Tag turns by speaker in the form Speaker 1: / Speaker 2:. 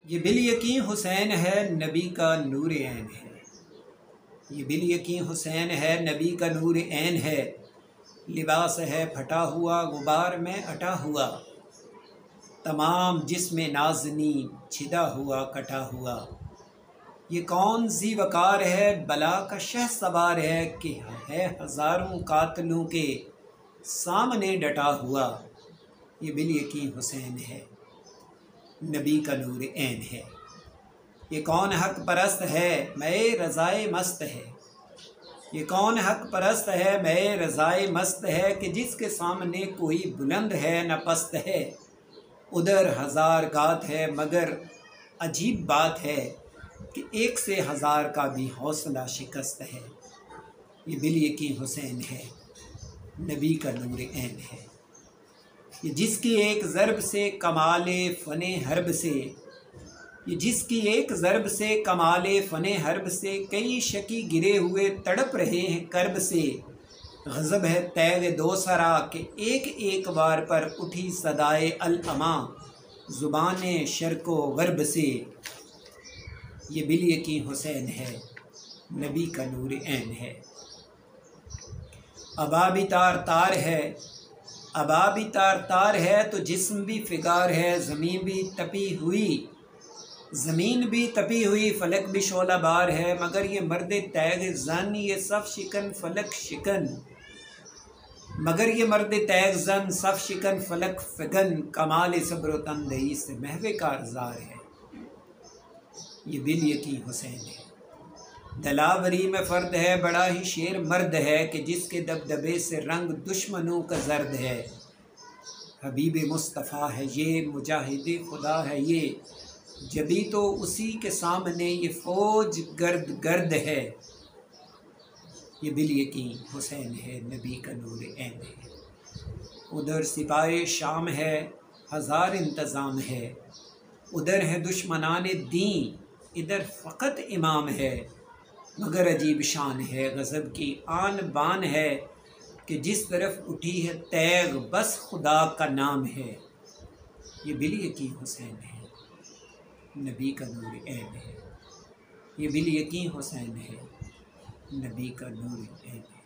Speaker 1: ये बिल यकीन हुसैन है, नबी का नूर ऐन है। ये बिल यकीन हुसैन है, नबी का नूर ऐन है। लिबास है फटा हुआ, गुबार में अटा हुआ, तमाम जिस्म नाज़नी छिदा हुआ कटा हुआ। ये कौन सी वकार है, बला का शह सवार है कि है हज़ारों कातलों के सामने डटा हुआ। ये बिल यकीन हुसैन है, नबी का नूर ऐन है। ये कौन हक परस्त है, मैं रज़ाए मस्त है। ये कौन हक परस्त है, मैं रज़ाए मस्त है कि जिसके सामने कोई बुलंद है न पस्त है। उधर हज़ार गात है मगर अजीब बात है कि एक से हज़ार का भी हौसला शिकस्त है। ये बिल यकीन हुसैन है, नबी का नूर ऐन है। ये जिसकी एक ज़रब से कमाले फ़ने हर्ब से, ये जिसकी एक ज़रब से कमाले फ़ने हर्ब से, कई शकी गिरे हुए तड़प रहे हैं कर्ब से। गज़ब है तैग दोसरा के एक एक बार पर उठी सदाए अल अमा, ज़ुबान शर्को गर्ब से। ये बिल यकीन हुसैन है, नबी का नूर ऐन है। अबा भी तार तार है, अबा भी तार तार है तो जिस्म भी फिगार है। ज़मीन भी तपी हुई, ज़मीन भी तपी हुई, फलक भी शोला बार है। मगर ये मर्द तैग ज़न ये सब शिकन फलक शिकन, मगर ये मर्द तैग ज़न सब शिकन फलक फिगन। कमाल सब्र तंदई से महवे कारज़ार है। ये बिल यकीन हुसैन है, दलावरी में फ़र्द है, बड़ा ही शेर मर्द है कि जिसके दबदबे से रंग दुश्मनों का जर्द है। हबीब मुस्तफ़ा है ये, मुजाहिद खुदा है ये, जभी तो उसी के सामने ये फ़ौज गर्द गर्द है। ये बिल यकीन हुसैन है, नबी का नूर ऐन है। उधर सिपाही शाम है, हज़ार इंतज़ाम है। उधर है दुश्मनान दीन, इधर फ़कत इमाम है। मगर अजीब शान है, गज़ब की आन बान है कि जिस तरफ उठी है तैग बस खुदा का नाम है। ये बिल यकीन हुसैन है, नबी का नूर ऐन है। ये बिल यकीन हुसैन है, नबी का नूर ऐन है।